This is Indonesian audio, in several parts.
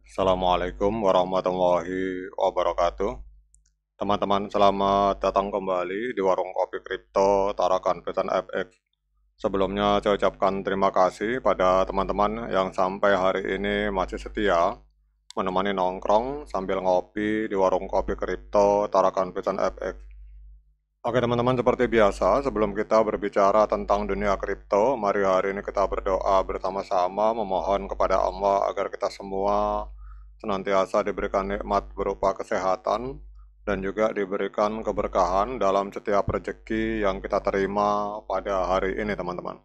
Assalamualaikum warahmatullahi wabarakatuh. Teman-teman, selamat datang kembali di Warung Kopi Kripto Tarakan Pesan FX. Sebelumnya saya ucapkan terima kasih pada teman-teman yang sampai hari ini masih setia menemani nongkrong sambil ngopi di Warung Kopi Kripto Tarakan Pesan FX. Oke teman-teman, seperti biasa, sebelum kita berbicara tentang dunia kripto, mari hari ini kita berdoa bersama-sama memohon kepada Allah agar kita semua senantiasa diberikan nikmat berupa kesehatan dan juga diberikan keberkahan dalam setiap rezeki yang kita terima pada hari ini teman-teman.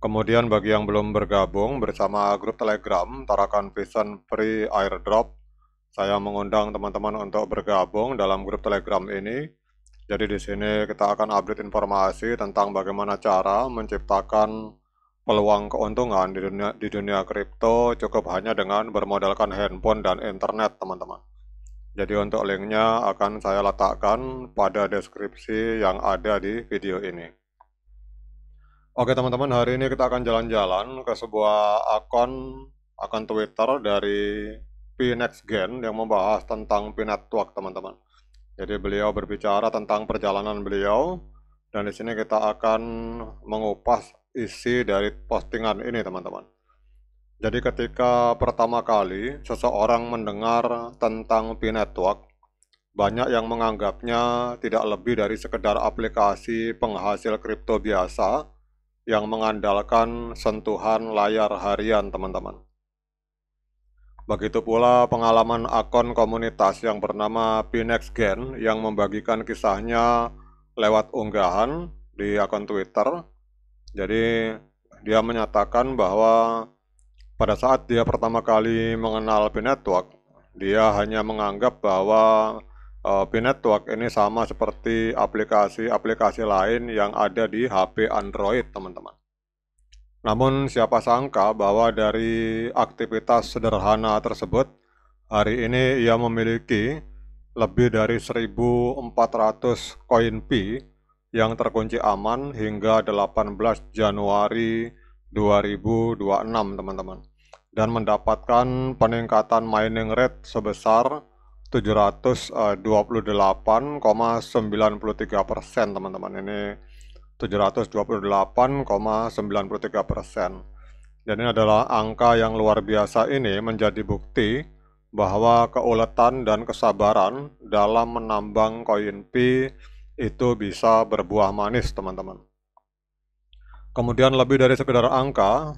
Kemudian bagi yang belum bergabung bersama grup Telegram Tarakan Vision Free Airdrop, saya mengundang teman-teman untuk bergabung dalam grup Telegram ini. Jadi di sini kita akan update informasi tentang bagaimana cara menciptakan peluang keuntungan di dunia kripto cukup hanya dengan bermodalkan handphone dan internet, teman-teman. Jadi untuk linknya akan saya letakkan pada deskripsi yang ada di video ini. Oke teman-teman, hari ini kita akan jalan-jalan ke sebuah akun Twitter dari P-NextGen yang membahas tentang P-Network, teman-teman. Jadi beliau berbicara tentang perjalanan beliau, dan di sini kita akan mengupas isi dari postingan ini, teman-teman. Jadi ketika pertama kali seseorang mendengar tentang P-Network, banyak yang menganggapnya tidak lebih dari sekedar aplikasi penghasil kripto biasa yang mengandalkan sentuhan layar harian, teman-teman. Begitu pula pengalaman akun komunitas yang bernama P-NextGen yang membagikan kisahnya lewat unggahan di akun Twitter. Jadi dia menyatakan bahwa pada saat dia pertama kali mengenal P-Network, dia hanya menganggap bahwa P-Network ini sama seperti aplikasi-aplikasi lain yang ada di HP Android, teman-teman. Namun siapa sangka bahwa dari aktivitas sederhana tersebut, hari ini ia memiliki lebih dari 1.400 koin P yang terkunci aman hingga 18 Januari 2026, teman-teman. Dan mendapatkan peningkatan mining rate sebesar 728,93%, teman-teman. Ini 728,93%. Dan ini adalah angka yang luar biasa ini menjadi bukti bahwa keuletan dan kesabaran dalam menambang koin P itu bisa berbuah manis, teman-teman. Kemudian lebih dari sekedar angka,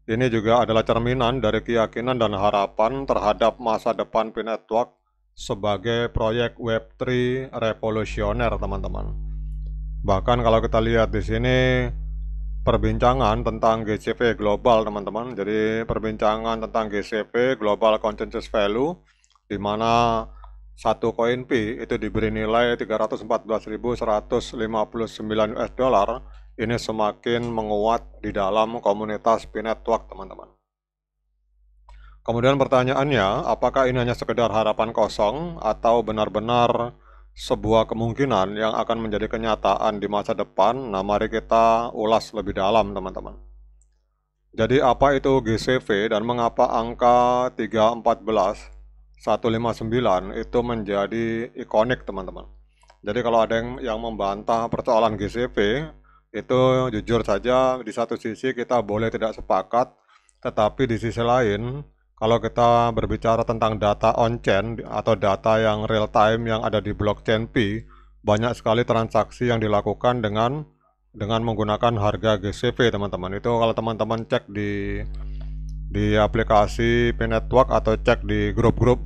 ini juga adalah cerminan dari keyakinan dan harapan terhadap masa depan P-Network sebagai proyek Web3 revolusioner, teman-teman. Bahkan kalau kita lihat di sini perbincangan tentang GCV global, teman-teman. Jadi perbincangan tentang GCV Global Consensus Value, di mana satu koin P itu diberi nilai 314.159 US dollar. Ini semakin menguat di dalam komunitas P-Network, teman-teman. Kemudian pertanyaannya, apakah ini hanya sekedar harapan kosong atau benar-benar sebuah kemungkinan yang akan menjadi kenyataan di masa depan? Nah, mari kita ulas lebih dalam, teman-teman. Jadi apa itu GCV dan mengapa angka 314.159 itu menjadi ikonik, teman-teman? Jadi kalau ada yang membantah persoalan GCV, itu jujur saja di satu sisi kita boleh tidak sepakat, tetapi di sisi lain kalau kita berbicara tentang data on-chain atau data yang real time yang ada di blockchain P, banyak sekali transaksi yang dilakukan dengan menggunakan harga GCV, teman-teman. Itu kalau teman-teman cek di aplikasi P-Network atau cek di grup-grup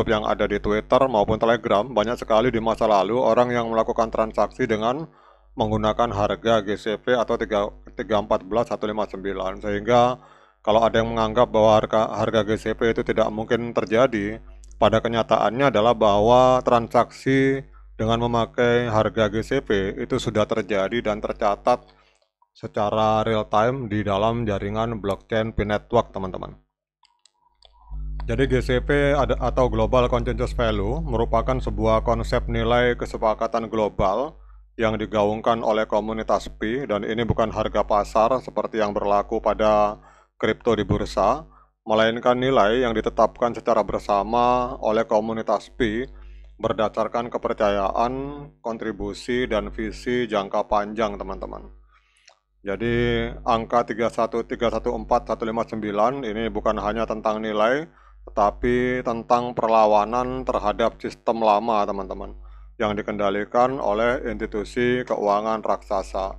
yang ada di Twitter maupun Telegram, banyak sekali di masa lalu orang yang melakukan transaksi dengan menggunakan harga GCV atau 314.159, sehingga kalau ada yang menganggap bahwa harga GCV itu tidak mungkin terjadi, pada kenyataannya adalah bahwa transaksi dengan memakai harga GCV itu sudah terjadi dan tercatat secara real time di dalam jaringan blockchain P-Network, teman-teman. Jadi GCV atau Global Consensus Value merupakan sebuah konsep nilai kesepakatan global yang digaungkan oleh komunitas P, dan ini bukan harga pasar seperti yang berlaku pada kripto di bursa, melainkan nilai yang ditetapkan secara bersama oleh komunitas Pi berdasarkan kepercayaan, kontribusi, dan visi jangka panjang, teman-teman. Jadi angka 3131459 ini bukan hanya tentang nilai, tetapi tentang perlawanan terhadap sistem lama, teman-teman, yang dikendalikan oleh institusi keuangan raksasa.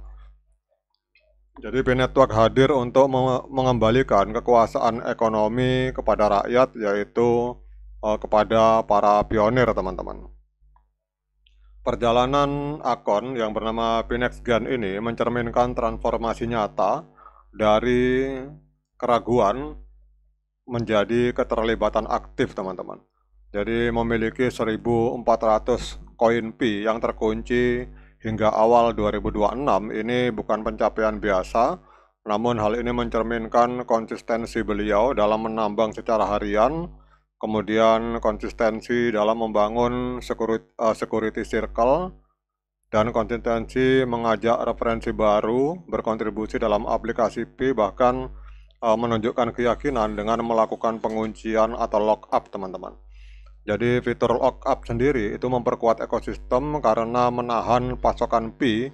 Jadi P-Network hadir untuk mengembalikan kekuasaan ekonomi kepada rakyat, yaitu kepada para pionir, teman-teman. Perjalanan Akon yang bernama PNexGen ini mencerminkan transformasi nyata dari keraguan menjadi keterlibatan aktif, teman-teman. Jadi memiliki 1.400 koin Pi yang terkunci hingga awal 2026 ini bukan pencapaian biasa, namun hal ini mencerminkan konsistensi beliau dalam menambang secara harian, kemudian konsistensi dalam membangun security circle, dan konsistensi mengajak referensi baru, berkontribusi dalam aplikasi Pi, bahkan menunjukkan keyakinan dengan melakukan penguncian atau lockup, teman-teman. Jadi fitur lockup sendiri itu memperkuat ekosistem karena menahan pasokan Pi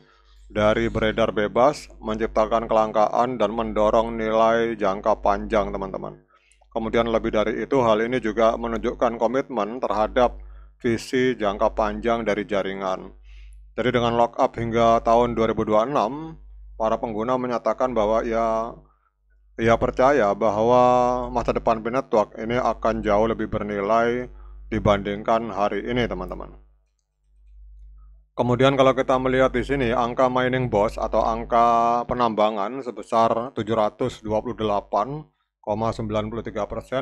dari beredar bebas, menciptakan kelangkaan, dan mendorong nilai jangka panjang, teman-teman. Kemudian lebih dari itu, hal ini juga menunjukkan komitmen terhadap visi jangka panjang dari jaringan. Jadi dengan lockup hingga tahun 2026, para pengguna menyatakan bahwa ia percaya bahwa masa depan P-Network ini akan jauh lebih bernilai dibandingkan hari ini, teman-teman. Kemudian kalau kita melihat di sini, angka mining boss atau angka penambangan sebesar 728,93%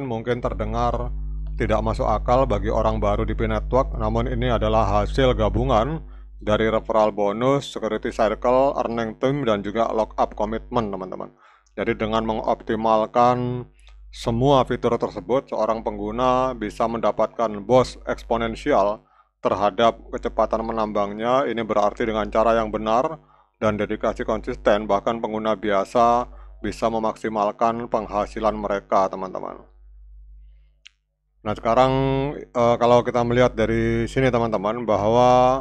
mungkin terdengar tidak masuk akal bagi orang baru di P-Network, namun ini adalah hasil gabungan dari referral bonus, security circle, earning team, dan juga lockup komitmen, teman-teman. Jadi dengan mengoptimalkan semua fitur tersebut, seorang pengguna bisa mendapatkan boss eksponensial terhadap kecepatan menambangnya. Ini berarti dengan cara yang benar dan dedikasi konsisten, bahkan pengguna biasa bisa memaksimalkan penghasilan mereka, teman-teman. Nah, sekarang kalau kita melihat dari sini, teman-teman, bahwa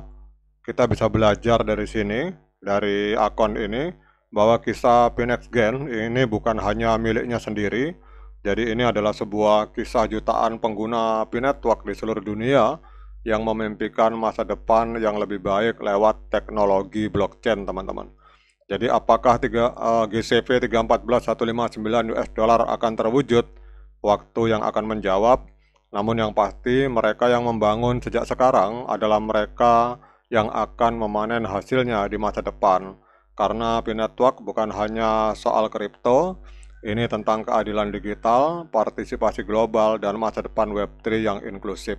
kita bisa belajar dari sini, dari akun ini, bahwa kisah PNexGen ini bukan hanya miliknya sendiri. Jadi ini adalah sebuah kisah jutaan pengguna P-Network di seluruh dunia yang memimpikan masa depan yang lebih baik lewat teknologi blockchain, teman-teman. Jadi apakah GCV 314.159 US dollar akan terwujud? Waktu yang akan menjawab. Namun yang pasti mereka yang membangun sejak sekarang adalah mereka yang akan memanen hasilnya di masa depan. Karena P-Network bukan hanya soal kripto, ini tentang keadilan digital, partisipasi global, dan masa depan Web3 yang inklusif.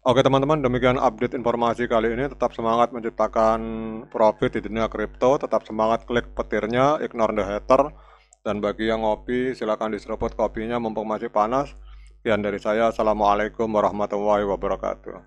Oke teman-teman, demikian update informasi kali ini. Tetap semangat menciptakan profit di dunia kripto, tetap semangat klik petirnya, ignore the hater, dan bagi yang ngopi silakan diseruput kopinya mumpung masih panas. Sekian dari saya, assalamualaikum warahmatullahi wabarakatuh.